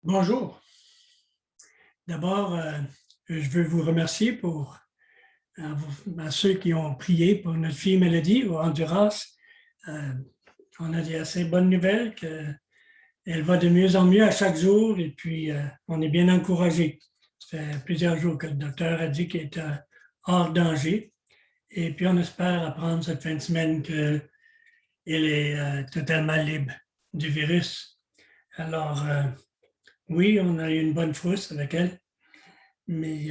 Bonjour. D'abord, je veux vous remercier pour à ceux qui ont prié pour notre fille Mélodie au Honduras. Euh, on a des assez bonnes nouvelles qu'elle va de mieux en mieux à chaque jour et puis on est bien encouragé. Ça fait plusieurs jours que le docteur a dit qu'elle était hors danger et puis on espère apprendre cette fin de semaine qu'elle est totalement libre du virus. Alors, oui, on a eu une bonne frousse avec elle, mais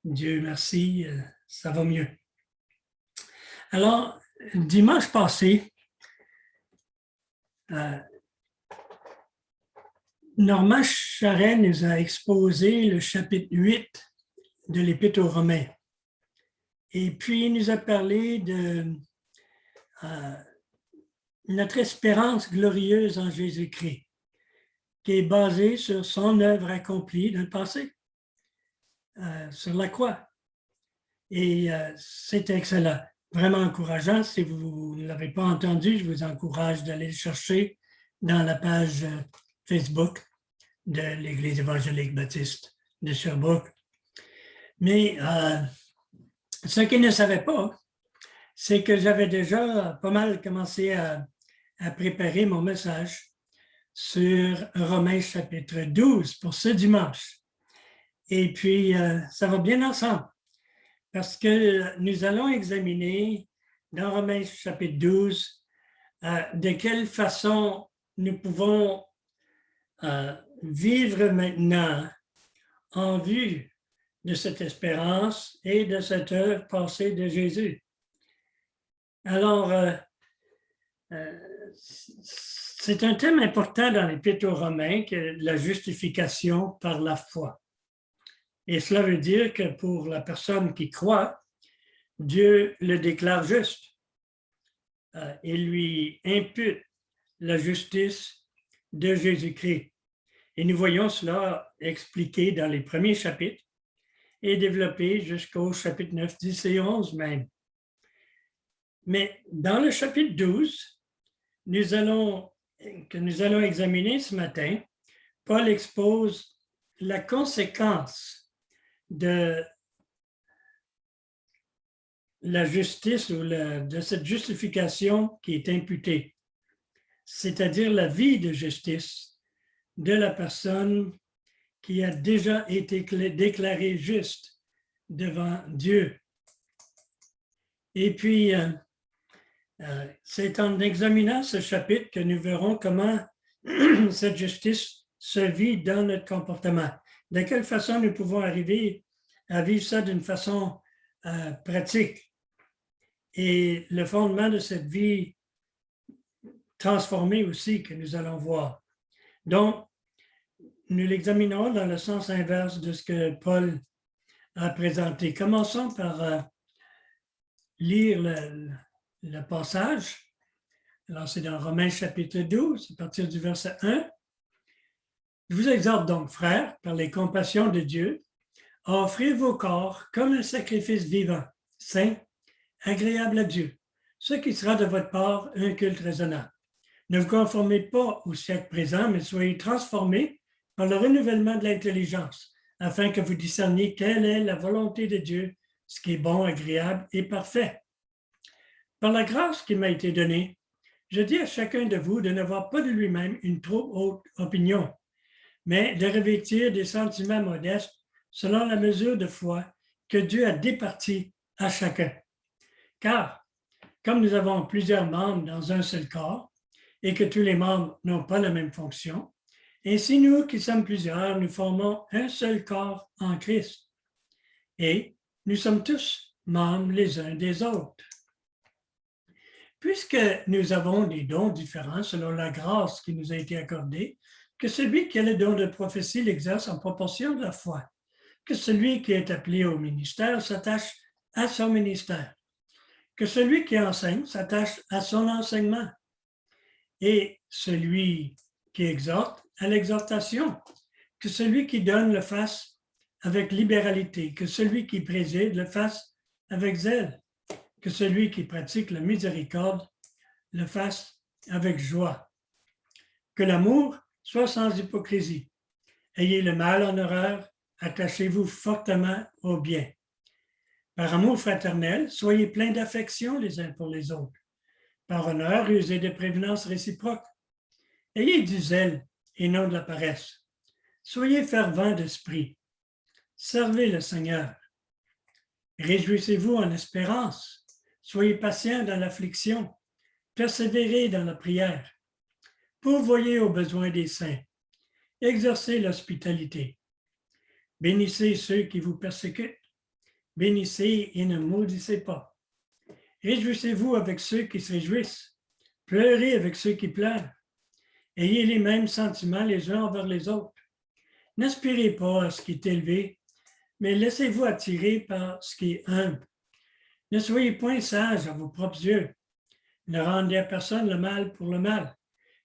Dieu merci, ça va mieux. Alors, dimanche passé, euh, Normand Charret nous a exposé le chapitre 8 de l'Épître aux Romains. Et puis, il nous a parlé de notre espérance glorieuse en Jésus-Christ, qui est basée sur son œuvre accomplie dans le passé, sur la croix. Et c'est excellent, vraiment encourageant. Si vous ne l'avez pas entendu, je vous encourage d'aller le chercher dans la page Facebook de l'Église évangélique baptiste de Sherbrooke. Mais ce qu'ils ne savaient pas, c'est que j'avais déjà pas mal commencé à préparer mon message sur Romains chapitre 12 pour ce dimanche. Et puis, ça va bien ensemble. Parce que nous allons examiner dans Romains chapitre 12 de quelle façon nous pouvons vivre maintenant en vue de cette espérance et de cette œuvre passée de Jésus. Alors, c'est un thème important dans l'Épître aux Romains, que la justification par la foi. Et cela veut dire que pour la personne qui croit, Dieu le déclare juste. Il lui impute la justice de Jésus-Christ. Et nous voyons cela expliqué dans les premiers chapitres et développé jusqu'au chapitre 9, 10 et 11 même. Mais dans le chapitre 12, que nous allons examiner ce matin, Paul expose la conséquence de la justice ou de cette justification qui est imputée, c'est-à-dire la vie de justice de la personne qui a déjà été déclarée juste devant Dieu. Et puis, c'est en examinant ce chapitre que nous verrons comment cette justice se vit dans notre comportement. De quelle façon nous pouvons arriver à vivre ça d'une façon pratique. Et le fondement de cette vie transformée aussi que nous allons voir. Donc, nous l'examinerons dans le sens inverse de ce que Paul a présenté. Commençons par lire le passage. Alors, c'est dans Romains chapitre 12, à partir du verset 1. Je vous exhorte donc, frères, par les compassions de Dieu, à offrir vos corps comme un sacrifice vivant, saint, agréable à Dieu, ce qui sera de votre part un culte raisonnable. Ne vous conformez pas au siècle présent, mais soyez transformés par le renouvellement de l'intelligence, afin que vous discerniez quelle est la volonté de Dieu, ce qui est bon, agréable et parfait. Par la grâce qui m'a été donnée, je dis à chacun de vous de n'avoir pas de lui-même une trop haute opinion, mais de revêtir des sentiments modestes selon la mesure de foi que Dieu a départie à chacun. Car, comme nous avons plusieurs membres dans un seul corps, et que tous les membres n'ont pas la même fonction, ainsi nous qui sommes plusieurs, nous formons un seul corps en Christ. Et nous sommes tous membres les uns des autres. Puisque nous avons des dons différents selon la grâce qui nous a été accordée, que celui qui a le don de prophétie l'exerce en proportion de la foi, que celui qui est appelé au ministère s'attache à son ministère, que celui qui enseigne s'attache à son enseignement, et celui qui exhorte à l'exhortation, que celui qui donne le fasse avec libéralité, que celui qui préside le fasse avec zèle, que celui qui pratique la miséricorde le fasse avec joie. Que l'amour soit sans hypocrisie. Ayez le mal en horreur, attachez-vous fortement au bien. Par amour fraternel, soyez pleins d'affection les uns pour les autres. Par honneur, usez de prévenance réciproque. Ayez du zèle et non de la paresse. Soyez fervents d'esprit. Servez le Seigneur. Réjouissez-vous en espérance. Soyez patients dans l'affliction. Persévérez dans la prière. Pourvoyez aux besoins des saints. Exercez l'hospitalité. Bénissez ceux qui vous persécutent. Bénissez et ne maudissez pas. Réjouissez-vous avec ceux qui se réjouissent. Pleurez avec ceux qui pleurent. Ayez les mêmes sentiments les uns envers les autres. N'aspirez pas à ce qui est élevé, mais laissez-vous attirer par ce qui est humble. Ne soyez point sages à vos propres yeux. Ne rendez à personne le mal pour le mal.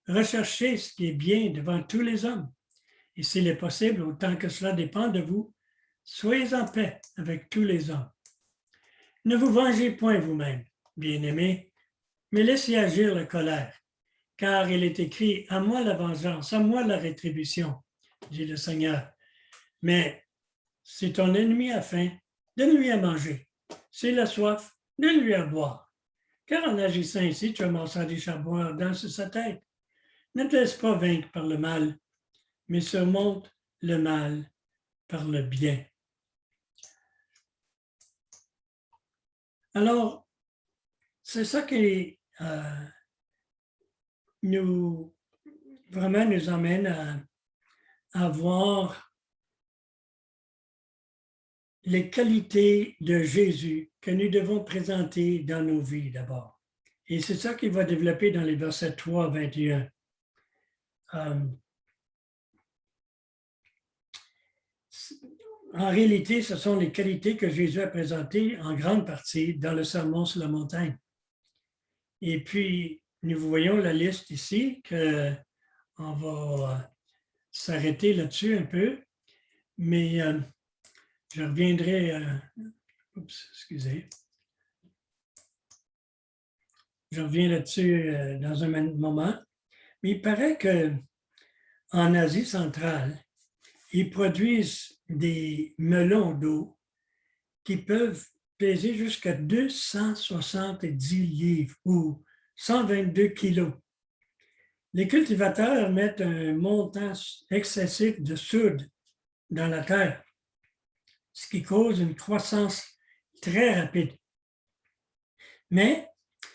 Recherchez ce qui est bien devant tous les hommes. Et s'il est possible, autant que cela dépend de vous, soyez en paix avec tous les hommes. Ne vous vengez point vous-même, bien-aimés, mais laissez agir la colère, car il est écrit « À moi la vengeance, à moi la rétribution », dit le Seigneur. Mais si ton ennemi a faim, donne-lui à manger. S'il a soif, donne-lui à boire. Car en agissant ainsi, tu amasseras des charbons dans sa tête. Ne te laisse pas vaincre par le mal, mais surmonte le mal par le bien. Alors, c'est ça qui nous amène à voir les qualités de Jésus que nous devons présenter dans nos vies d'abord. Et c'est ça qu'il va développer dans les versets 3 à 21. En réalité, ce sont les qualités que Jésus a présentées en grande partie dans le Sermon sur la montagne. Et puis, nous voyons la liste ici, qu'on va s'arrêter là-dessus un peu, mais je reviendrai, je reviens là-dessus dans un moment, mais il paraît qu'en Asie centrale, ils produisent des melons d'eau qui peuvent peser jusqu'à 270 livres ou 122 kilos. Les cultivateurs mettent un montant excessif de soude dans la terre, ce qui cause une croissance très rapide. Mais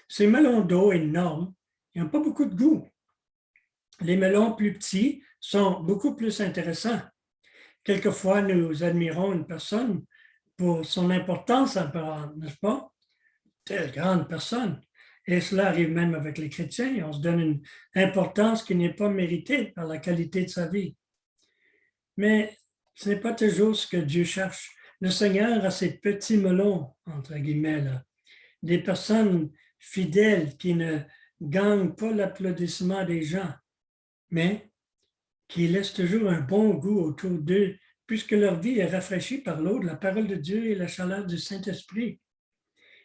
ces melons d'eau énormes, ils n'ont pas beaucoup de goût. Les melons plus petits sont beaucoup plus intéressants. Quelquefois, nous admirons une personne pour son importance apparente, n'est-ce pas? Telle grande personne. Et cela arrive même avec les chrétiens. On se donne une importance qui n'est pas méritée par la qualité de sa vie. Mais ce n'est pas toujours ce que Dieu cherche. Le Seigneur a ces petits melons, entre guillemets, là, des personnes fidèles qui ne gagnent pas l'applaudissement des gens, mais qui laissent toujours un bon goût autour d'eux, puisque leur vie est rafraîchie par l'eau de la parole de Dieu et la chaleur du Saint-Esprit.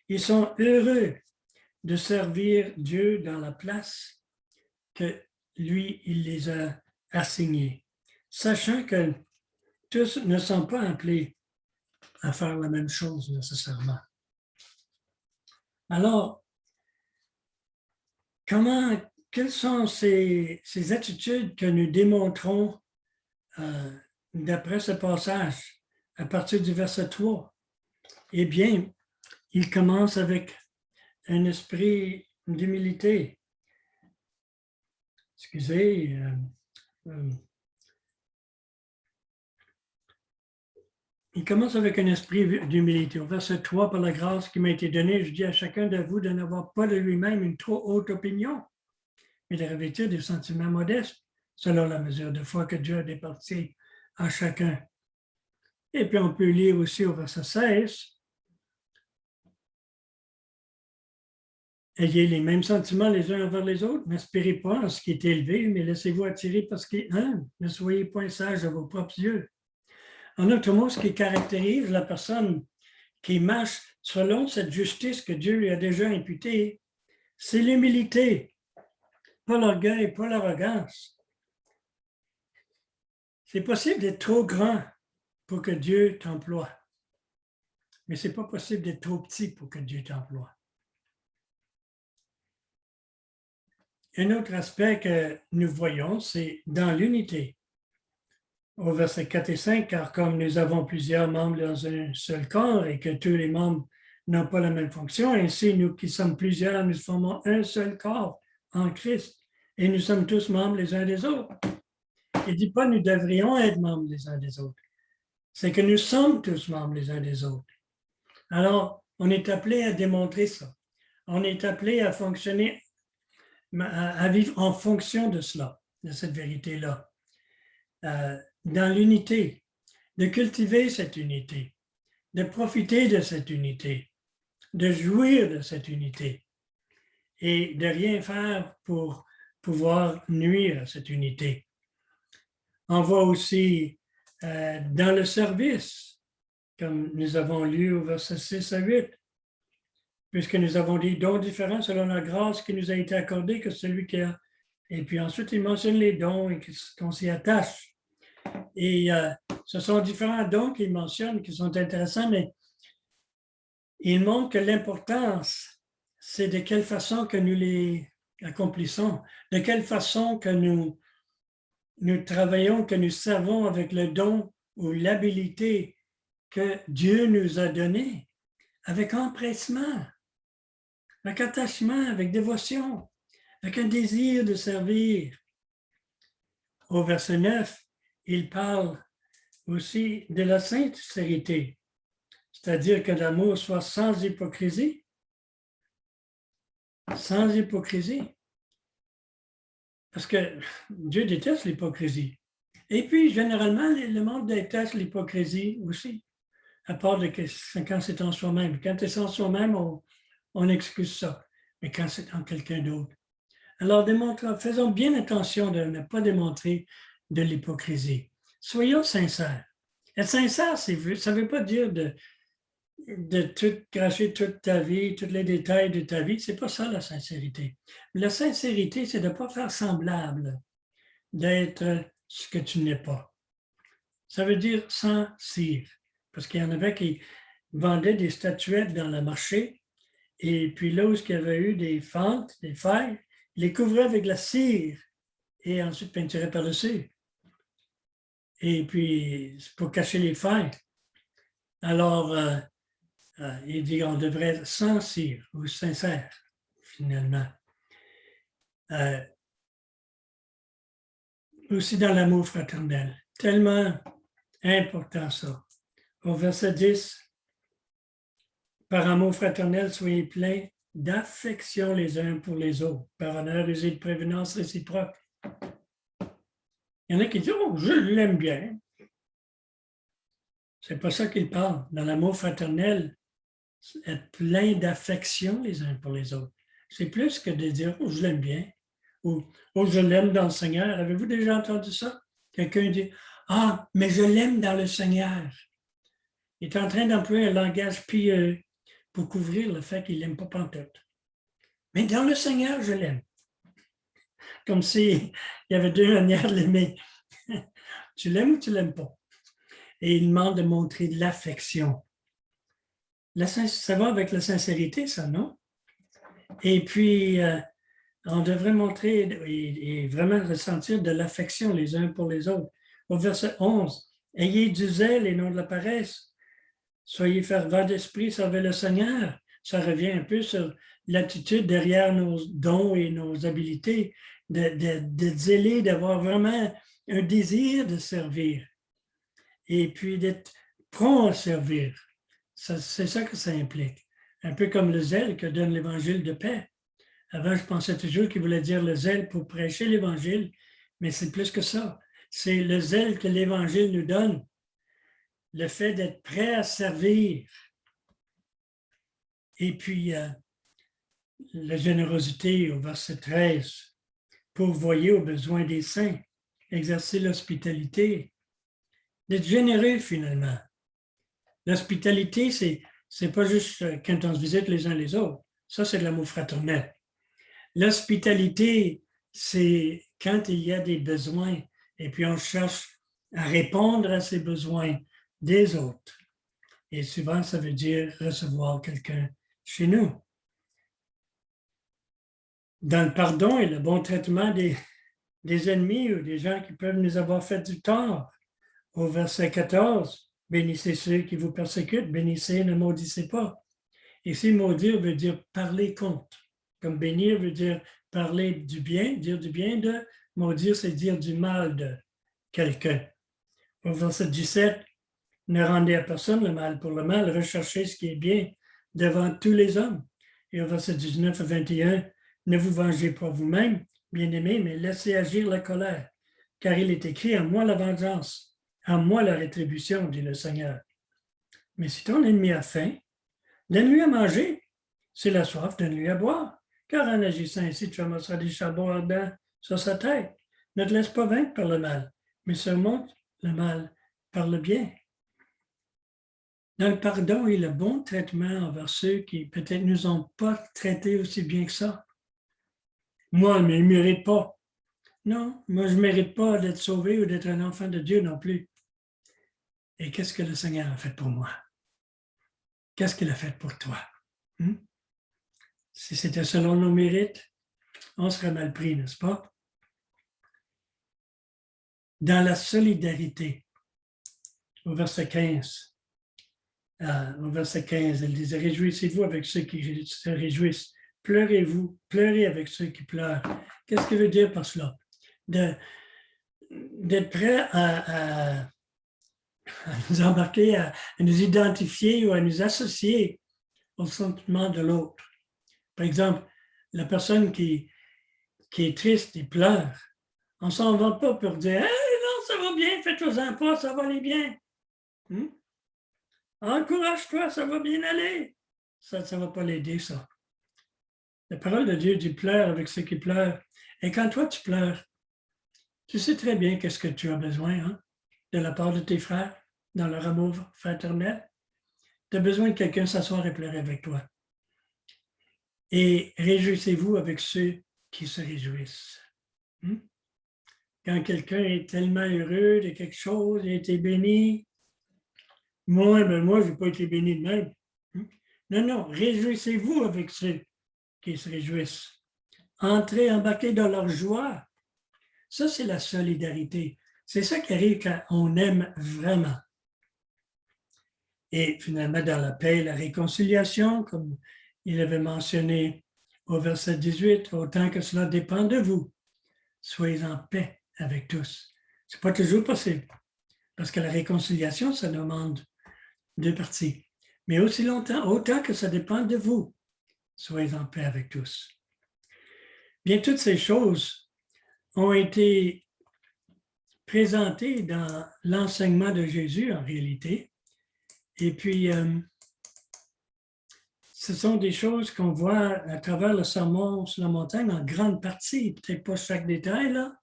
Ils sont heureux de servir Dieu dans la place que lui, il les a assignés, sachant que tous ne sont pas appelés à faire la même chose nécessairement. Alors, quelles sont ces attitudes que nous démontrons d'après ce passage, à partir du verset 3? Eh bien, il commence avec un esprit d'humilité. Excusez. Il commence avec un esprit d'humilité. Au verset 3, par la grâce qui m'a été donnée, je dis à chacun de vous de n'avoir pas de lui-même une trop haute opinion, mais de revêtir des sentiments modestes, selon la mesure de foi que Dieu a départie à chacun. Et puis on peut lire aussi au verset 16, ayez les mêmes sentiments les uns envers les autres, n'aspirez pas à ce qui est élevé, mais laissez-vous attirer par ce qui est humble, ne soyez point sages à vos propres yeux. En autre mot, ce qui caractérise la personne qui marche selon cette justice que Dieu lui a déjà imputée, c'est l'humilité, pas l'orgueil, pas l'arrogance. C'est possible d'être trop grand pour que Dieu t'emploie. Mais ce n'est pas possible d'être trop petit pour que Dieu t'emploie. Un autre aspect que nous voyons, c'est dans l'unité. Au verset 4 et 5, car comme nous avons plusieurs membres dans un seul corps et que tous les membres n'ont pas la même fonction, ainsi nous qui sommes plusieurs, nous formons un seul corps en Christ et nous sommes tous membres les uns des autres. Il ne dit pas nous devrions être membres les uns des autres. C'est que nous sommes tous membres les uns des autres. Alors, on est appelé à démontrer ça. On est appelé à fonctionner, à vivre en fonction de cela, de cette vérité-là. Dans l'unité, de cultiver cette unité, de profiter de cette unité, de jouir de cette unité et de rien faire pour pouvoir nuire à cette unité. On voit aussi dans le service, comme nous avons lu au verset 6 à 8, puisque nous avons des dons différents selon la grâce qui nous a été accordée que celui qui a. Et puis ensuite, il mentionne les dons et qu'on s'y attache. Et ce sont différents dons qu'il mentionne qui sont intéressants, mais il montre que l'importance, c'est de quelle façon que nous les accomplissons, de quelle façon que nous travaillons, que nous servons avec le don ou l'habilité que Dieu nous a donné, avec empressement, avec attachement, avec dévotion, avec un désir de servir. Au verset 9, il parle aussi de la sincérité, c'est-à-dire que l'amour soit sans hypocrisie. Sans hypocrisie. Parce que Dieu déteste l'hypocrisie. Et puis, généralement, le monde déteste l'hypocrisie aussi, à part de quand c'est en soi-même. Quand c'est en soi-même, on excuse ça. Mais quand c'est en quelqu'un d'autre. Alors, faisons bien attention de ne pas démontrer de l'hypocrisie. Soyons sincères. Être sincère, ça ne veut pas dire de tout cracher toute ta vie, tous les détails de ta vie. C'est pas ça la sincérité. La sincérité, c'est de ne pas faire semblable d'être ce que tu n'es pas. Ça veut dire sans cire. Parce qu'il y en avait qui vendaient des statuettes dans le marché et puis là où il y avait eu des fentes, des failles, ils les couvraient avec la cire et ensuite peinturaient par-dessus. Et puis, pour cacher les failles. Alors, il dit qu'on devrait être sans cire ou sincère, finalement. Aussi dans l'amour fraternel. Tellement important ça. Au verset 10, par amour fraternel, soyez pleins d'affection les uns pour les autres, par honneur et de prévenance réciproque. Il y en a qui disent « Oh, je l'aime bien ». C'est pas ça qu'il parle. Dans l'amour fraternel, être plein d'affection les uns pour les autres. C'est plus que de dire « Oh, je l'aime bien » ou « Oh, je l'aime dans le Seigneur ». Avez-vous déjà entendu ça? Quelqu'un dit « Ah, mais je l'aime dans le Seigneur ». Il est en train d'employer un langage pieux pour couvrir le fait qu'il n'aime pas pantoute. Mais dans le Seigneur, je l'aime. Comme s'il y avait deux manières de l'aimer. Tu l'aimes ou tu ne l'aimes pas? Et il demande de montrer de l'affection. Ça va avec la sincérité, ça, non? Et puis, on devrait montrer et vraiment ressentir de l'affection les uns pour les autres. Au verset 11, « Ayez du zèle et non de la paresse. Soyez fervents d'esprit, servez le Seigneur. » Ça revient un peu sur l'attitude derrière nos dons et nos habiletés, de zéler, d'avoir vraiment un désir de servir. Et puis d'être prompt à servir. C'est ça que ça implique. Un peu comme le zèle que donne l'Évangile de paix. Avant, je pensais toujours qu'il voulait dire le zèle pour prêcher l'Évangile, mais c'est plus que ça. C'est le zèle que l'Évangile nous donne. Le fait d'être prêt à servir. Et puis, la générosité au verset 13, pourvoyer aux besoins des saints, exercer l'hospitalité, d'être généreux finalement. L'hospitalité, c'est pas juste quand on se visite les uns les autres. Ça, c'est de l'amour fraternel. L'hospitalité, c'est quand il y a des besoins et puis on cherche à répondre à ses besoins des autres. Et souvent, ça veut dire recevoir quelqu'un chez nous. Dans le pardon et le bon traitement des ennemis ou des gens qui peuvent nous avoir fait du tort. Au verset 14, bénissez ceux qui vous persécutent, bénissez, ne maudissez pas. Ici, maudire veut dire parler contre. Comme bénir veut dire parler du bien, dire du bien de, maudire, c'est dire du mal de quelqu'un. Au verset 17, ne rendez à personne le mal pour le mal, recherchez ce qui est bien devant tous les hommes. Et au verset 19 à 21, ne vous vengez pas vous-même, bien-aimés, mais laissez agir la colère, car il est écrit, à moi la vengeance, à moi la rétribution, dit le Seigneur. Mais si ton ennemi a faim, donne-lui à manger. S'il a soif, donne-lui à boire. Car en agissant ainsi, tu amasseras des charbons ardents sur sa tête. Ne te laisse pas vaincre par le mal, mais surmonte le mal par le bien. Dans le pardon et le bon traitement envers ceux qui peut-être ne nous ont pas traités aussi bien que ça. Moi, mais je ne mérite pas. Non, moi, je ne mérite pas d'être sauvé ou d'être un enfant de Dieu non plus. Et qu'est-ce que le Seigneur a fait pour moi? Qu'est-ce qu'il a fait pour toi? Si c'était selon nos mérites, on serait mal pris, n'est-ce pas? Dans la solidarité, au verset 15, elle disait, réjouissez-vous avec ceux qui se réjouissent. Pleurez avec ceux qui pleurent. Qu'est-ce qu'il veut dire par cela? D'être prêt à nous embarquer, à nous identifier ou à nous associer au sentiment de l'autre. Par exemple, la personne qui est triste et pleure, on ne s'en va pas pour dire « Hey, non, ça va bien, fais-toi-en pas, ça va aller bien. Encourage-toi, ça va bien aller. » Ça ne va pas l'aider, ça. La parole de Dieu dit « Pleure avec ceux qui pleurent. » Et quand toi, tu pleures, tu sais très bien qu'est-ce que tu as besoin de la part de tes frères dans leur amour fraternel. Tu as besoin que quelqu'un s'asseoir et pleurer avec toi. Et réjouissez-vous avec ceux qui se réjouissent. Quand quelqu'un est tellement heureux de quelque chose, il a été béni, moi, je n'ai pas été béni de même. Non, réjouissez-vous avec ceux qui se réjouissent. Entrez, embarquez dans leur joie. Ça, c'est la solidarité. C'est ça qui arrive quand on aime vraiment. Et finalement, dans la paix, la réconciliation, comme il avait mentionné au verset 18, autant que cela dépend de vous, soyez en paix avec tous. Ce n'est pas toujours possible, parce que la réconciliation, ça demande deux parties. Mais aussi longtemps, autant que ça dépend de vous, soyez en paix avec tous. Bien, toutes ces choses ont été présentées dans l'enseignement de Jésus, en réalité. Et puis, ce sont des choses qu'on voit à travers le sermon sur la montagne en grande partie, peut-être pas chaque détail, là,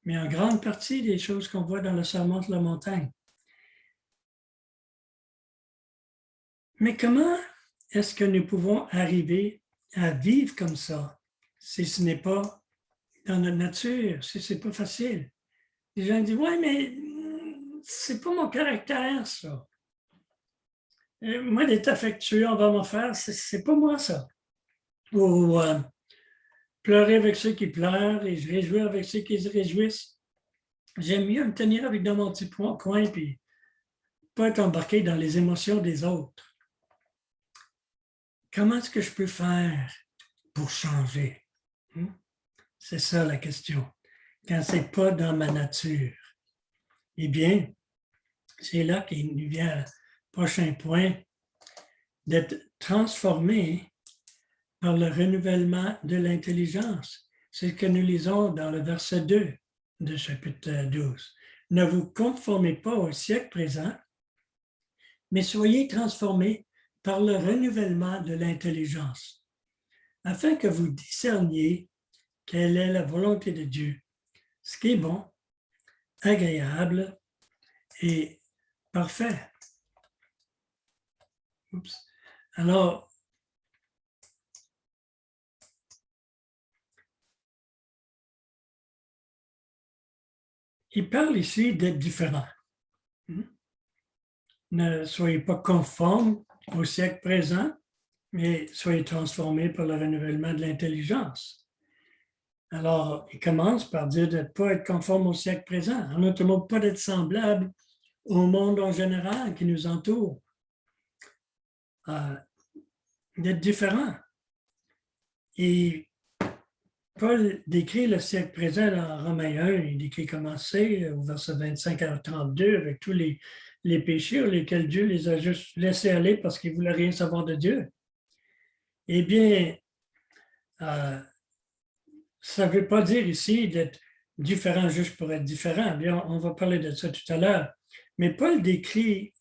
mais en grande partie des choses qu'on voit dans le sermon sur la montagne. Mais comment est-ce que nous pouvons arriver à vivre comme ça si ce n'est pas dans notre nature, si ce n'est pas facile? Les gens disent, ouais, mais c'est pas mon caractère, ça. Moi, d'être affectueux envers mon frère, c'est pas moi, ça. Ou pleurer avec ceux qui pleurent et je réjouis avec ceux qui se réjouissent. J'aime mieux me tenir avec dans mon petit coin et pas être embarqué dans les émotions des autres. Comment est-ce que je peux faire pour changer? C'est ça la question. Quand ce n'est pas dans ma nature. Eh bien, c'est là qu'il nous vient le prochain point, d'être transformé par le renouvellement de l'intelligence. C'est ce que nous lisons dans le verset 2 de chapitre 12. Ne vous conformez pas au siècle présent, mais soyez transformés par le renouvellement de l'intelligence, afin que vous discerniez quelle est la volonté de Dieu, ce qui est bon, agréable et parfait. Oups. Alors, il parle ici d'être différent. Ne soyez pas conformes au siècle présent, mais soyez transformés par le renouvellement de l'intelligence. Alors, il commence par dire de ne pas être conforme au siècle présent, en autre mot, pas d'être semblable au monde en général qui nous entoure, d'être différent. Et Paul décrit le siècle présent dans Romains 1, il décrit comment c'est au verset 25 à 32 avec tous les péchés lesquels Dieu les a juste laissés aller parce qu'il ne voulait rien savoir de Dieu. Eh bien, ça ne veut pas dire ici d'être différent juste pour être différent. Bien, on va parler de ça tout à l'heure. Mais Paul décrit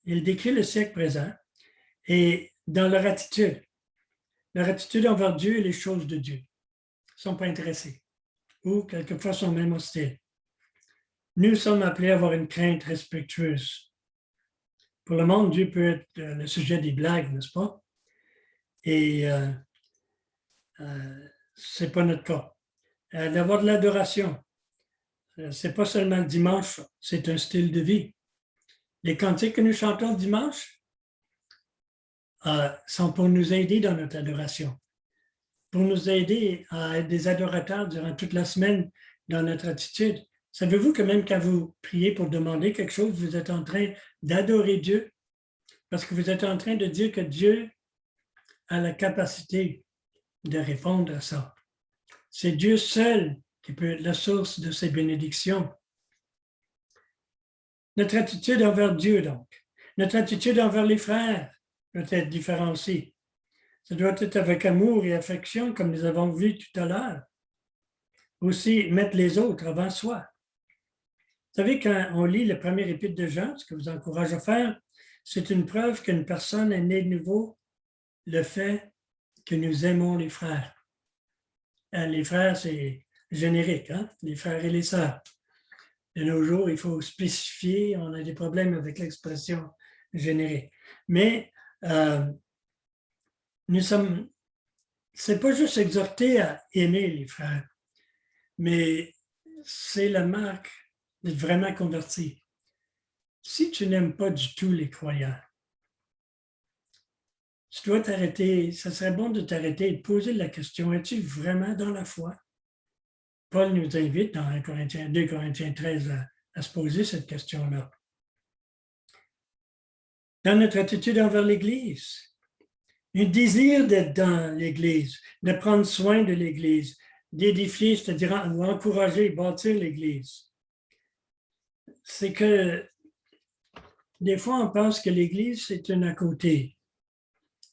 le siècle présent et dans leur attitude envers Dieu et les choses de Dieu. Ils ne sont pas intéressés ou quelquefois sont même hostiles. Nous sommes appelés à avoir une crainte respectueuse. Pour le monde, Dieu peut être le sujet des blagues, n'est-ce pas? Et ce n'est pas notre cas. D'avoir de l'adoration, ce n'est pas seulement le dimanche, c'est un style de vie. Les cantiques que nous chantons dimanche sont pour nous aider dans notre adoration, pour nous aider à être des adorateurs durant toute la semaine dans notre attitude. Savez-vous que même quand vous priez pour demander quelque chose, vous êtes en train d'adorer Dieu parce que vous êtes en train de dire que Dieu a la capacité de répondre à ça. C'est Dieu seul qui peut être la source de ces bénédictions. Notre attitude envers Dieu, donc. Notre attitude envers les frères doit être différente aussi. Ça doit être avec amour et affection, comme nous avons vu tout à l'heure. Aussi, mettre les autres avant soi. Vous savez, quand on lit le premier épître de Jean, ce que je vous encourage à faire, c'est une preuve qu'une personne est née de nouveau, le fait que nous aimons les frères. Les frères, c'est générique, hein? Les frères et les sœurs. De nos jours, il faut spécifier, on a des problèmes avec l'expression générique. Mais c'est pas juste exhorter à aimer les frères, mais c'est la marque d'être vraiment converti. Si tu n'aimes pas du tout les croyants, tu dois t'arrêter, ça serait bon de t'arrêter et de poser la question, es-tu vraiment dans la foi? Paul nous invite dans 2 Corinthiens 13 à se poser cette question-là. Dans notre attitude envers l'Église, un désir d'être dans l'Église, de prendre soin de l'Église, d'édifier, c'est-à-dire encourager, bâtir l'Église. C'est que des fois, on pense que l'Église, c'est un à côté.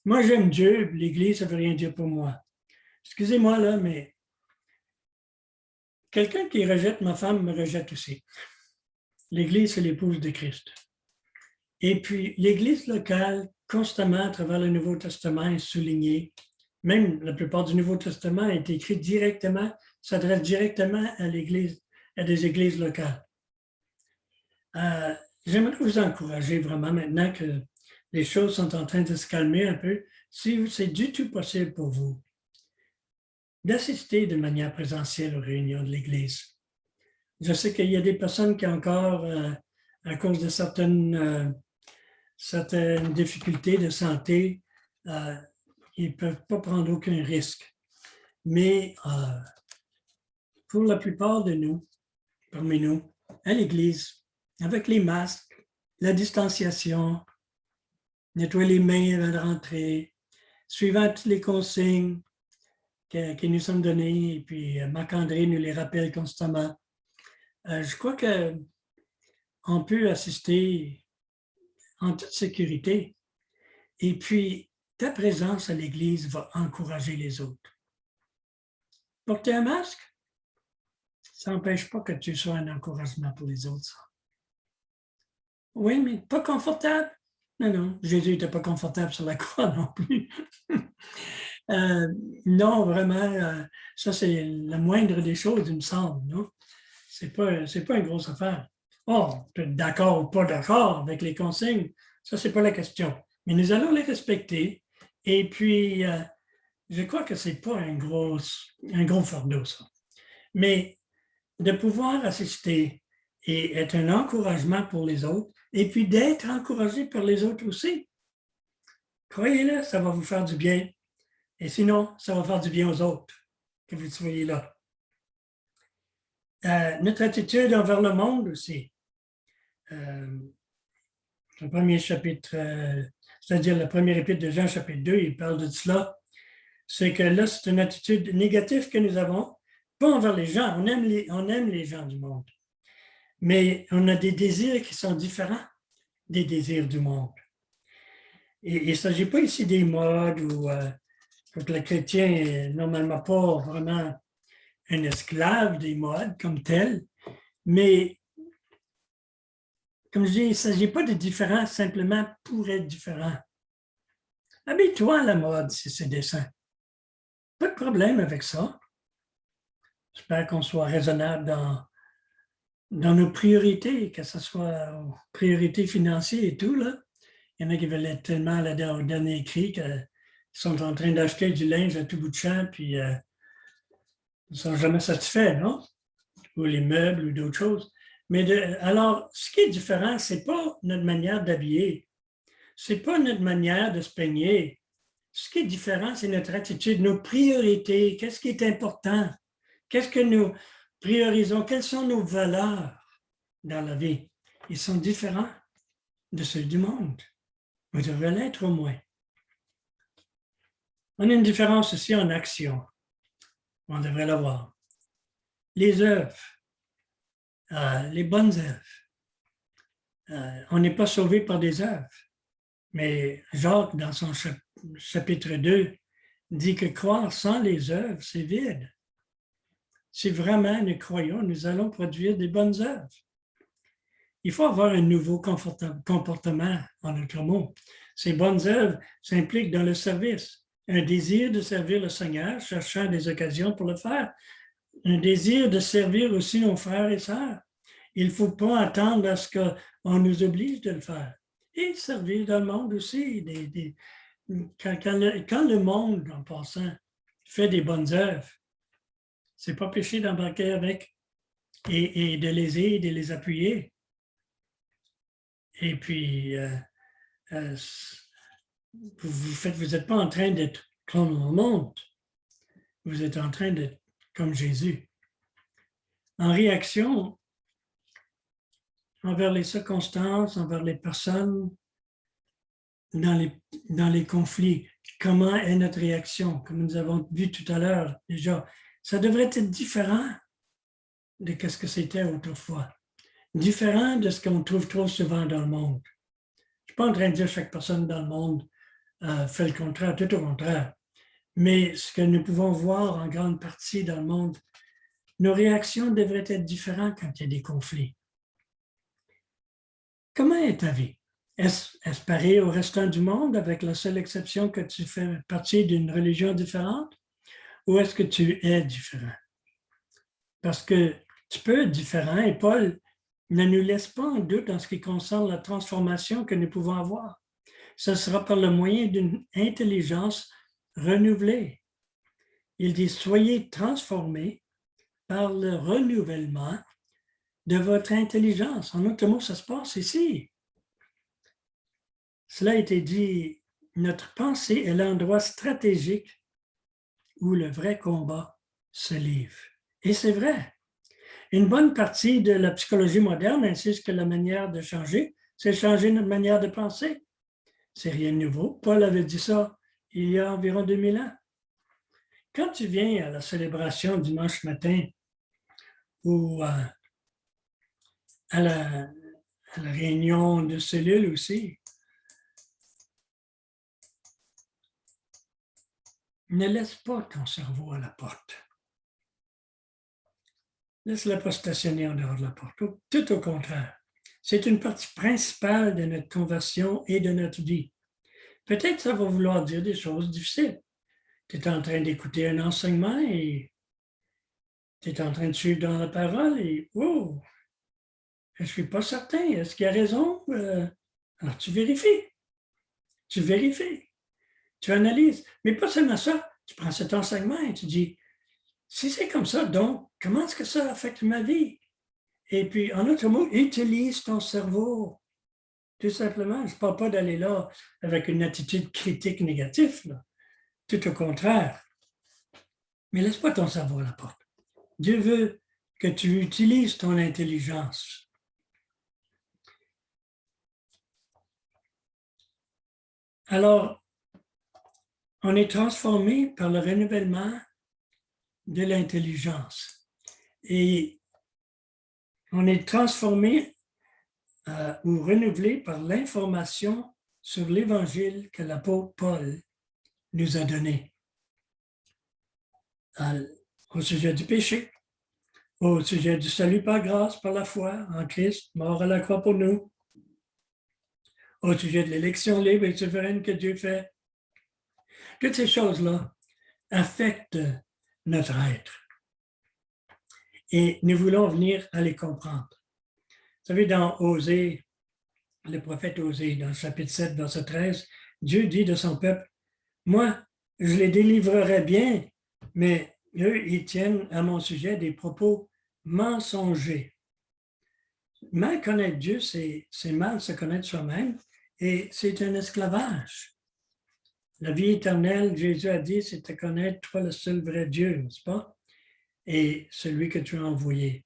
Moi, j'aime Dieu, l'Église, ça ne veut rien dire pour moi. Excusez-moi là, mais quelqu'un qui rejette ma femme me rejette aussi. L'Église, c'est l'épouse de Christ. Et puis, l'Église locale, constamment, à travers le Nouveau Testament, est soulignée. Même la plupart du Nouveau Testament est écrit directement, s'adresse directement à l'Église, à des églises locales. J'aimerais vous encourager vraiment maintenant que les choses sont en train de se calmer un peu, si c'est du tout possible pour vous, d'assister de manière présentielle aux réunions de l'Église. Je sais qu'il y a des personnes qui encore, à cause de certaines difficultés de santé, ils ne peuvent pas prendre aucun risque. Mais pour la plupart de nous, parmi nous, à l'Église, avec les masques, la distanciation, nettoyer les mains avant de rentrer, suivant toutes les consignes qui nous sont données, et puis Marc-André nous les rappelle constamment. Je crois qu'on peut assister en toute sécurité. Et puis, ta présence à l'Église va encourager les autres. Porter un masque, ça n'empêche pas que tu sois un encouragement pour les autres. Oui, mais pas confortable. Non, Jésus n'était pas confortable sur la croix non plus. Non, vraiment, ça c'est la moindre des choses, il me semble, non? C'est pas une grosse affaire. Oh, peut-être d'accord ou pas d'accord avec les consignes, ça c'est pas la question. Mais nous allons les respecter. Et puis, je crois que c'est pas un gros fardeau, ça. Mais de pouvoir assister et être un encouragement pour les autres, et puis d'être encouragé par les autres aussi. Croyez-le, ça va vous faire du bien. Et sinon, ça va faire du bien aux autres, que vous soyez là. Notre attitude envers le monde aussi. Le premier chapitre, c'est-à-dire le premier épître de Jean, chapitre 2, il parle de cela. C'est que là, c'est une attitude négative que nous avons, pas envers les gens. On aime les gens du monde. Mais on a des désirs qui sont différents des désirs du monde. Et il ne s'agit pas ici des modes où le chrétien n'est normalement pas vraiment un esclave des modes comme tel, mais comme je dis, il ne s'agit pas de différence simplement pour être différent. Habille-toi à la mode si c'est décent. Pas de problème avec ça. J'espère qu'on soit raisonnable dans nos priorités, que ce soit priorités financières et tout. Là. Il y en a qui veulent être tellement au dernier cri qu'ils sont en train d'acheter du linge à tout bout de champ, puis ils ne sont jamais satisfaits, non? Ou les meubles ou d'autres choses. Mais alors, ce qui est différent, ce n'est pas notre manière d'habiller. Ce n'est pas notre manière de se peigner. Ce qui est différent, c'est notre attitude, nos priorités. Qu'est-ce qui est important? Qu'est-ce que nous priorisons? Quelles sont nos valeurs dans la vie? Ils sont différents de ceux du monde. Vous devrez l'être au moins. On a une différence aussi en action. On devrait l'avoir. Les œuvres, les bonnes œuvres. On n'est pas sauvé par des œuvres. Mais Jacques, dans son chapitre 2, dit que croire sans les œuvres, c'est vide. Si vraiment nous croyons, nous allons produire des bonnes œuvres. Il faut avoir un nouveau comportement, en autre mot. Ces bonnes œuvres s'impliquent dans le service, un désir de servir le Seigneur, cherchant des occasions pour le faire, un désir de servir aussi nos frères et sœurs. Il ne faut pas attendre à ce qu'on nous oblige de le faire. Et servir dans le monde aussi. Quand le monde, en passant, fait des bonnes œuvres, c'est pas péché d'embarquer avec et de les aider, de les appuyer. Et puis, vous n'êtes pas en train d'être comme le monde. Vous êtes en train d'être comme Jésus. En réaction envers les circonstances, envers les personnes, dans les conflits, comment est notre réaction, comme nous avons vu tout à l'heure déjà. Ça devrait être différent de ce que c'était autrefois. Différent de ce qu'on trouve trop souvent dans le monde. Je ne suis pas en train de dire que chaque personne dans le monde fait le contraire, tout au contraire. Mais ce que nous pouvons voir en grande partie dans le monde, nos réactions devraient être différentes quand il y a des conflits. Comment est ta vie? Est-ce pareil au restant du monde avec la seule exception que tu fais partie d'une religion différente? Ou est-ce que tu es différent? Parce que tu peux être différent et Paul ne nous laisse pas en doute en ce qui concerne la transformation que nous pouvons avoir. Ce sera par le moyen d'une intelligence renouvelée. Il dit, soyez transformés par le renouvellement de votre intelligence. En autre mot, ça se passe ici. Cela a été dit, notre pensée est l'endroit stratégique où le vrai combat se livre. Et c'est vrai. Une bonne partie de la psychologie moderne insiste que la manière de changer, c'est changer notre manière de penser. C'est rien de nouveau. Paul avait dit ça il y a environ 2000 ans. Quand tu viens à la célébration dimanche matin ou à la réunion de cellule aussi, ne laisse pas ton cerveau à la porte. Laisse-le pas stationner en dehors de la porte. Tout au contraire. C'est une partie principale de notre conversion et de notre vie. Peut-être ça va vouloir dire des choses difficiles. Tu es en train d'écouter un enseignement et tu es en train de suivre dans la parole et oh, je ne suis pas certain. Est-ce qu'il a raison? Alors tu vérifies. Tu vérifies. Tu analyses. Mais pas seulement ça. Tu prends cet enseignement et tu dis, si c'est comme ça, donc, comment est-ce que ça affecte ma vie? Et puis, en autre mot, utilise ton cerveau. Tout simplement, je ne parle pas d'aller là avec une attitude critique négative, là. Tout au contraire. Mais laisse pas ton cerveau à la porte. Dieu veut que tu utilises ton intelligence. Alors, on est transformé par le renouvellement de l'intelligence. Et on est transformé ou renouvelé par l'information sur l'Évangile que l'apôtre Paul nous a donné au sujet du péché, au sujet du salut par grâce, par la foi en Christ, mort à la croix pour nous, au sujet de l'élection libre et souveraine que Dieu fait. Toutes ces choses-là affectent notre être. Et nous voulons venir à les comprendre. Vous savez, dans Osée, le prophète Osée, dans le chapitre 7, verset 13, Dieu dit de son peuple, « Moi, je les délivrerai bien, mais eux, ils tiennent à mon sujet des propos mensongers. » Mal connaître Dieu, c'est mal se connaître soi-même et c'est un esclavage. La vie éternelle, Jésus a dit, c'est de connaître toi le seul vrai Dieu, n'est-ce pas? Et celui que tu as envoyé.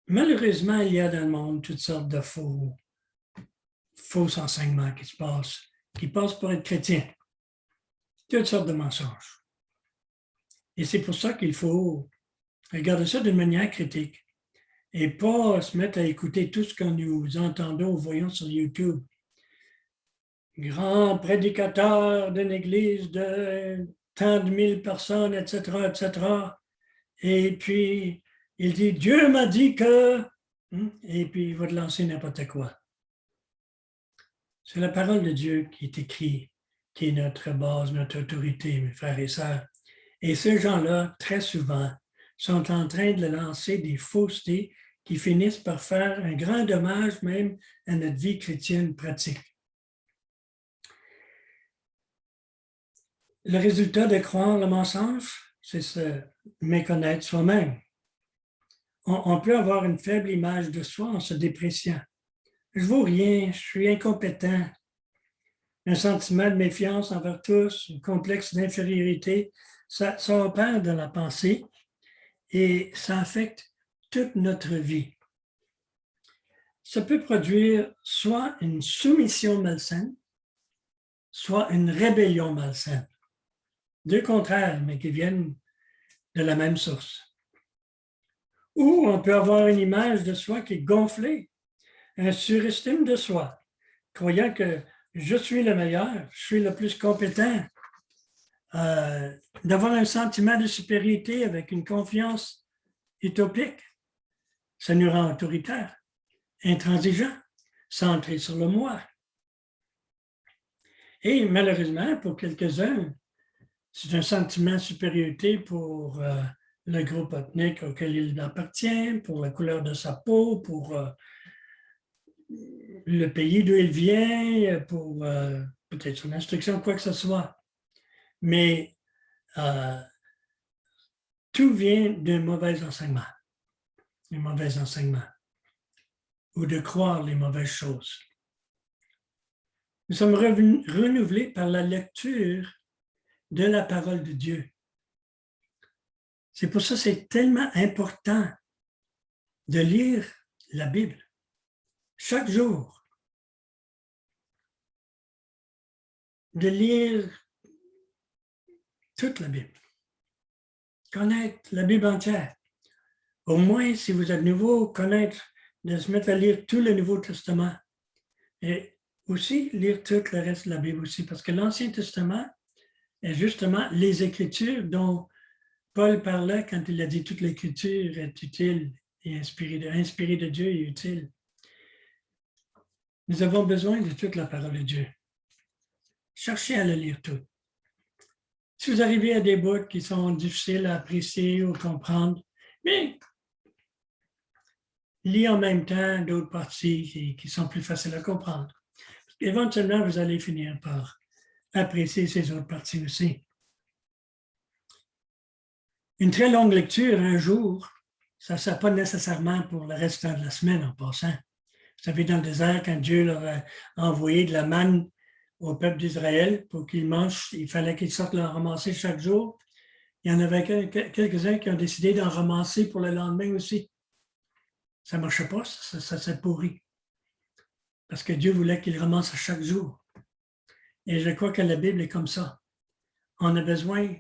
Malheureusement, il y a dans le monde toutes sortes de faux enseignements qui passent pour être chrétiens. Toutes sortes de mensonges. Et c'est pour ça qu'il faut regarder ça d'une manière critique et pas se mettre à écouter tout ce que nous entendons ou voyons sur YouTube. Grand prédicateur d'une église de tant de mille personnes, etc., etc. Et puis, il dit, Dieu m'a dit que... Et puis, il va te lancer n'importe quoi. C'est la parole de Dieu qui est écrite, qui est notre base, notre autorité, mes frères et sœurs. Et ces gens-là, très souvent, sont en train de lancer des faussetés qui finissent par faire un grand dommage même à notre vie chrétienne pratique. Le résultat de croire le mensonge, c'est se méconnaître soi-même. On peut avoir une faible image de soi en se dépréciant. Je ne vaux rien, je suis incompétent. Un sentiment de méfiance envers tous, un complexe d'infériorité, ça opère dans la pensée et ça affecte toute notre vie. Ça peut produire soit une soumission malsaine, soit une rébellion malsaine. Deux contraires, mais qui viennent de la même source. Ou on peut avoir une image de soi qui est gonflée, un surestime de soi, croyant que je suis le meilleur, je suis le plus compétent, d'avoir un sentiment de supériorité avec une confiance utopique. Ça nous rend autoritaires, intransigeants, centrés sur le moi. Et malheureusement, pour quelques-uns, c'est un sentiment de supériorité pour le groupe ethnique auquel il appartient, pour la couleur de sa peau, pour le pays d'où il vient, pour peut-être son instruction, quoi que ce soit. Mais tout vient d'un mauvais enseignement, ou de croire les mauvaises choses. Nous sommes renouvelés par la lecture de la parole de Dieu. C'est pour ça que c'est tellement important de lire la Bible chaque jour, de lire toute la Bible, connaître la Bible entière. Au moins, si vous êtes nouveau, connaître, de se mettre à lire tout le Nouveau Testament et aussi lire tout le reste de la Bible aussi, parce que l'Ancien Testament est justement les Écritures dont Paul parlait quand il a dit toute l'Écriture est utile et inspirée de Dieu et utile. Nous avons besoin de toute la parole de Dieu. Cherchez à le lire tout. Si vous arrivez à des bouts qui sont difficiles à apprécier ou comprendre, mais lisez en même temps d'autres parties qui sont plus faciles à comprendre. Éventuellement, vous allez finir par apprécier ces autres parties aussi. Une très longue lecture un jour, ça ne sert pas nécessairement pour le restant de la semaine en passant. Vous savez, dans le désert, quand Dieu leur a envoyé de la manne au peuple d'Israël pour qu'ils mangent, il fallait qu'ils sortent l'en ramasser chaque jour. Il y en avait quelques-uns qui ont décidé d'en ramasser pour le lendemain aussi. Ça ne marchait pas, ça s'est pourri. Parce que Dieu voulait qu'ils ramassent chaque jour. Et je crois que la Bible est comme ça. On a besoin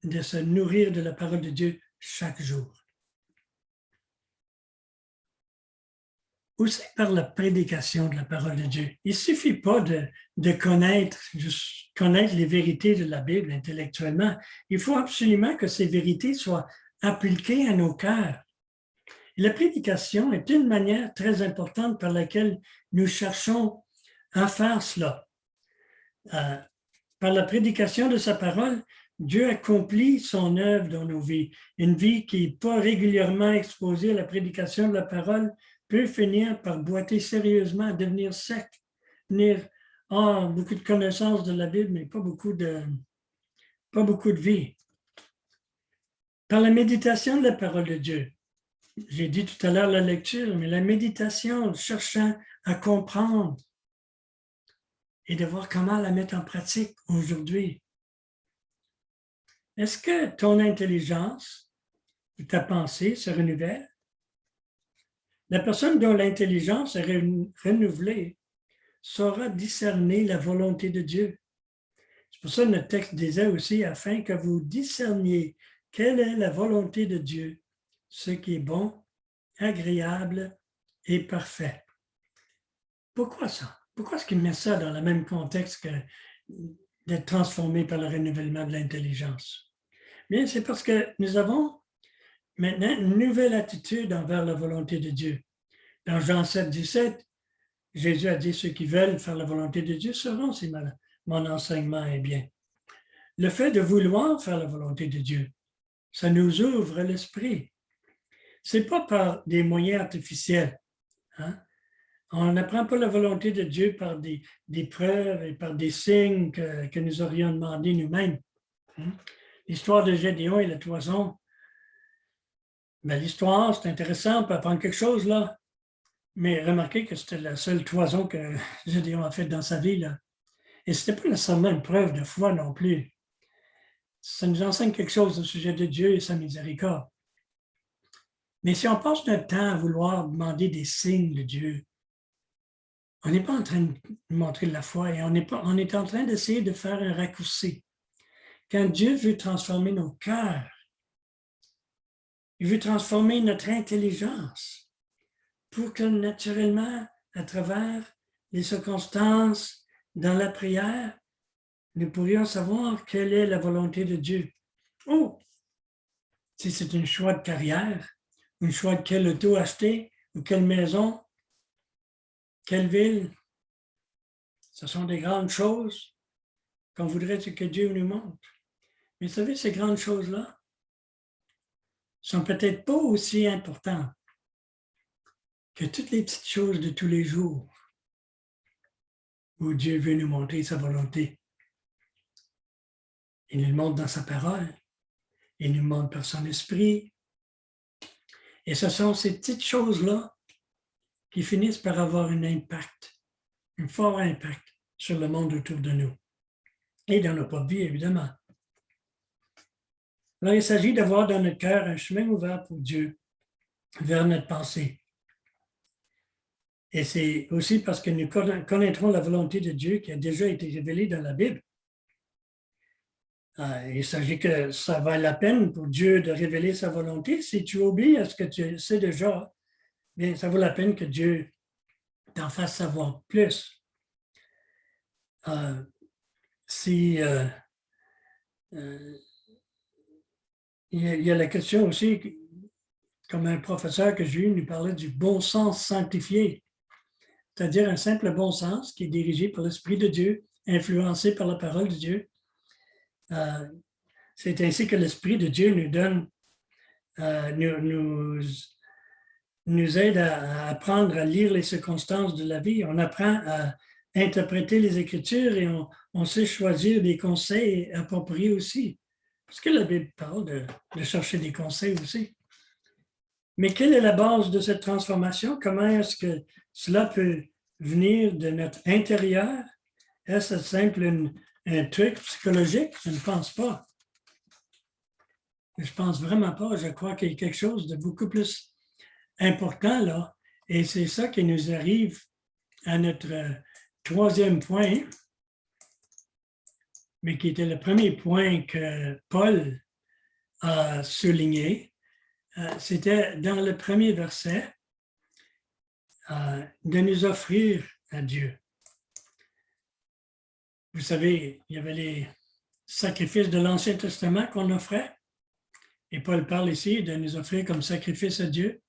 de se nourrir de la parole de Dieu chaque jour. Aussi par la prédication de la parole de Dieu. Il ne suffit pas de connaître les vérités de la Bible intellectuellement. Il faut absolument que ces vérités soient appliquées à nos cœurs. Et la prédication est une manière très importante par laquelle nous cherchons à faire cela. Par la prédication de sa parole, Dieu accomplit son œuvre dans nos vies. Une vie qui n'est pas régulièrement exposée à la prédication de la parole peut finir par boiter sérieusement, devenir sec, devenir beaucoup de connaissances de la Bible, mais pas beaucoup de vie. Par la méditation de la parole de Dieu, j'ai dit tout à l'heure la lecture, mais la méditation, cherchant à comprendre et de voir comment la mettre en pratique aujourd'hui. Est-ce que ton intelligence ou ta pensée se renouvelle? La personne dont l'intelligence est renouvelée saura discerner la volonté de Dieu. C'est pour ça que notre texte disait aussi, afin que vous discerniez quelle est la volonté de Dieu, ce qui est bon, agréable et parfait. Pourquoi ça? Pourquoi est-ce qu'il met ça dans le même contexte que d'être transformé par le renouvellement de l'intelligence? Bien, c'est parce que nous avons maintenant une nouvelle attitude envers la volonté de Dieu. Dans Jean 7, 17, Jésus a dit, ceux qui veulent faire la volonté de Dieu seront, si mon enseignement est bien. Le fait de vouloir faire la volonté de Dieu, ça nous ouvre l'esprit. Ce n'est pas par des moyens artificiels. Hein? On n'apprend pas la volonté de Dieu par des preuves et par des signes que nous aurions demandé nous-mêmes. Hein? L'histoire de Gédéon et la toison, ben, l'histoire, c'est intéressant, on peut apprendre quelque chose là. Mais remarquez que c'était la seule toison que Gédéon a faite dans sa vie. Là. Et ce n'était pas nécessairement une preuve de foi non plus. Ça nous enseigne quelque chose au sujet de Dieu et sa miséricorde. Mais si on passe notre temps à vouloir demander des signes de Dieu, on n'est pas en train de montrer de la foi et on est en train d'essayer de faire un raccourci. Quand Dieu veut transformer nos cœurs, il veut transformer notre intelligence pour que naturellement, à travers les circonstances, dans la prière, nous pourrions savoir quelle est la volonté de Dieu. Oh, si c'est un choix de carrière, un choix de quel auto acheter, ou quelle maison, quelle ville, ce sont des grandes choses qu'on voudrait que Dieu nous montre. Mais vous savez, ces grandes choses-là sont peut-être pas aussi importantes que toutes les petites choses de tous les jours où Dieu veut nous montrer sa volonté. Il nous le montre dans sa parole, il nous le montre par son esprit. Et ce sont ces petites choses-là qui finissent par avoir un impact, un fort impact sur le monde autour de nous et dans nos propres vies, évidemment. Alors, il s'agit d'avoir dans notre cœur un chemin ouvert pour Dieu, vers notre pensée. Et c'est aussi parce que nous connaîtrons la volonté de Dieu qui a déjà été révélée dans la Bible. Il s'agit que ça vaille la peine pour Dieu de révéler sa volonté. Si tu obéis à ce que tu sais déjà, bien, ça vaut la peine que Dieu t'en fasse savoir plus. Il y a la question aussi, comme un professeur que j'ai eu nous parlait du bon sens sanctifié, c'est-à-dire un simple bon sens qui est dirigé par l'Esprit de Dieu, influencé par la parole de Dieu. C'est ainsi que l'Esprit de Dieu nous donne, nous aide à apprendre à lire les circonstances de la vie. On apprend à interpréter les Écritures et on sait choisir des conseils appropriés aussi Parce que la Bible parle de chercher des conseils aussi. Mais quelle est la base de cette transformation? Comment est-ce que cela peut venir de notre intérieur? Est-ce simple un truc psychologique? Je ne pense pas. Je ne pense vraiment pas. Je crois qu'il y a quelque chose de beaucoup plus important là. Et c'est ça qui nous arrive à notre troisième point, mais qui était le premier point que Paul a souligné. C'était dans le premier verset de nous offrir à Dieu. Vous savez, il y avait les sacrifices de l'Ancien Testament qu'on offrait. Et Paul parle ici de nous offrir comme sacrifice à Dieu.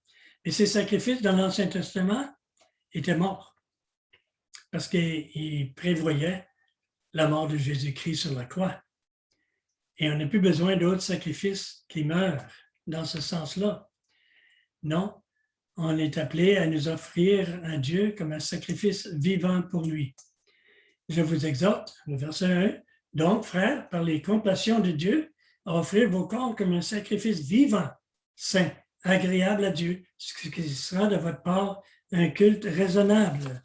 Et ces sacrifices dans l'Ancien Testament étaient morts parce qu'ils prévoyaient la mort de Jésus-Christ sur la croix. Et on n'a plus besoin d'autres sacrifices qui meurent dans ce sens-là. Non, on est appelé à nous offrir à Dieu comme un sacrifice vivant pour lui. Je vous exhorte, le verset 1, donc, frères, par les compassions de Dieu, à offrir vos corps comme un sacrifice vivant, saint, agréable à Dieu, ce qui sera de votre part un culte raisonnable.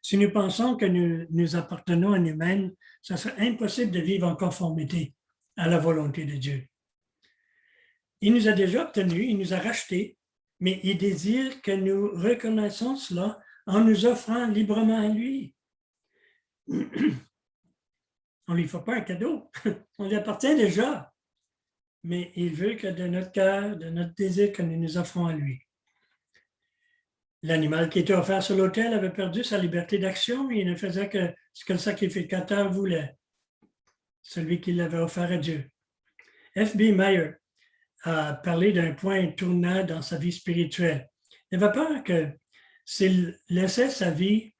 Si nous pensons que nous appartenons à nous-mêmes, ça serait impossible de vivre en conformité à la volonté de Dieu. Il nous a déjà obtenus, il nous a rachetés, mais il désire que nous reconnaissions cela en nous offrant librement à lui. On ne lui fait pas un cadeau, on lui appartient déjà, mais il veut que de notre cœur, de notre désir, que nous nous offrons à lui. L'animal qui était offert sur l'autel avait perdu sa liberté d'action et il ne faisait que ce que le sacrificateur voulait, celui qui l'avait offert à Dieu. F.B. Meyer a parlé d'un point tournant dans sa vie spirituelle. Il avait peur que s'il laissait sa vie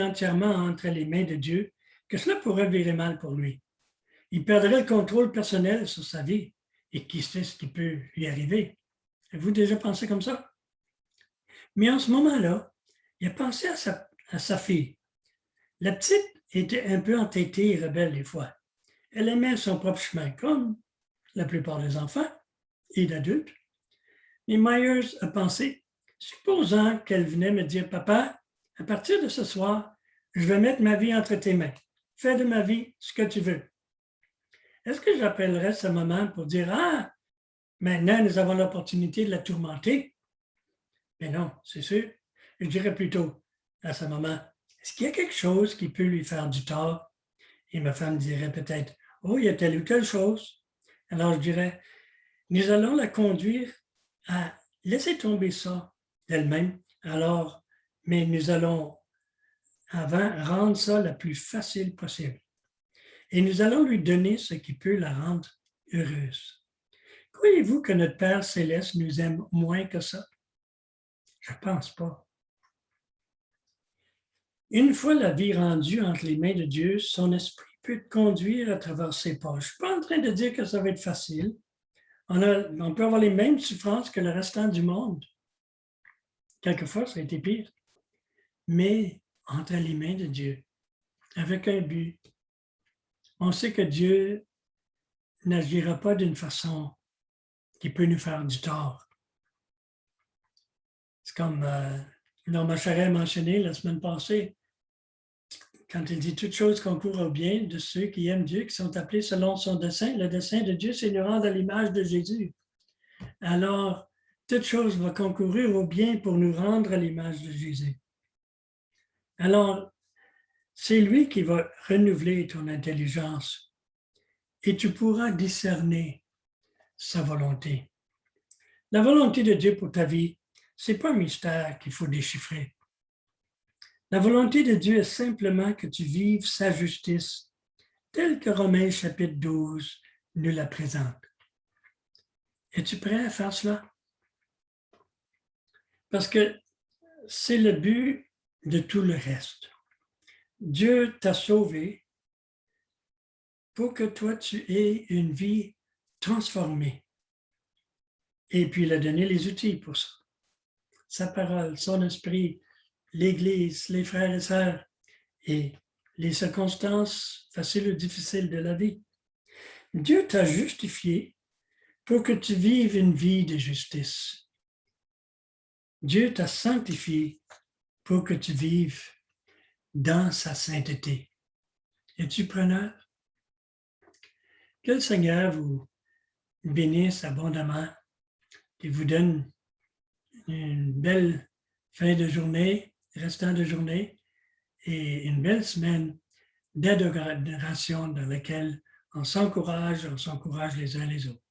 entièrement entre les mains de Dieu, que cela pourrait virer mal pour lui. Il perdrait le contrôle personnel sur sa vie et qui sait ce qui peut lui arriver. Avez-vous déjà pensé comme ça? Mais en ce moment-là, il a pensé à sa fille. La petite était un peu entêtée et rebelle des fois. Elle aimait son propre chemin, comme la plupart des enfants et d'adultes. Mais Myers a pensé, supposant qu'elle venait me dire, papa, à partir de ce soir, je vais mettre ma vie entre tes mains. Fais de ma vie ce que tu veux. Est-ce que j'appellerais sa maman pour dire, ah, maintenant nous avons l'opportunité de la tourmenter? Mais non, c'est sûr. Je dirais plutôt à sa maman, est-ce qu'il y a quelque chose qui peut lui faire du tort? Et ma femme dirait peut-être, oh, il y a telle ou telle chose. Alors je dirais, nous allons la conduire à laisser tomber ça d'elle-même. Alors, mais nous allons avant rendre ça le plus facile possible. Et nous allons lui donner ce qui peut la rendre heureuse. Croyez-vous que notre Père céleste nous aime moins que ça? Je ne pense pas. Une fois la vie rendue entre les mains de Dieu, son esprit peut te conduire à travers ses pas. Je ne suis pas en train de dire que ça va être facile. On peut avoir les mêmes souffrances que le restant du monde. Quelquefois, ça a été pire. Mais entre les mains de Dieu, avec un but. On sait que Dieu n'agira pas d'une façon qui peut nous faire du tort. C'est comme Norma Charret a mentionné la semaine passée, quand il dit toutes choses concourent au bien de ceux qui aiment Dieu, qui sont appelés selon son dessein. Le dessein de Dieu, c'est de nous rendre à l'image de Jésus. Alors, toute chose va concourir au bien pour nous rendre à l'image de Jésus. Alors, c'est lui qui va renouveler ton intelligence et tu pourras discerner sa volonté. La volonté de Dieu pour ta vie, ce n'est pas un mystère qu'il faut déchiffrer. La volonté de Dieu est simplement que tu vives sa justice, telle que Romains chapitre 12 nous la présente. Es-tu prêt à faire cela? Parce que c'est le but de tout le reste. Dieu t'a sauvé pour que toi, tu aies une vie transformée. Et puis, il a donné les outils pour ça. Sa parole, son esprit, l'Église, les frères et sœurs et les circonstances faciles ou difficiles de la vie. Dieu t'a justifié pour que tu vives une vie de justice. Dieu t'a sanctifié pour que tu vives dans sa sainteté. Es-tu preneur? Que le Seigneur vous bénisse abondamment et vous donne une belle fin de journée, restant de journée, et une belle semaine d'adoration dans laquelle on s'encourage les uns les autres.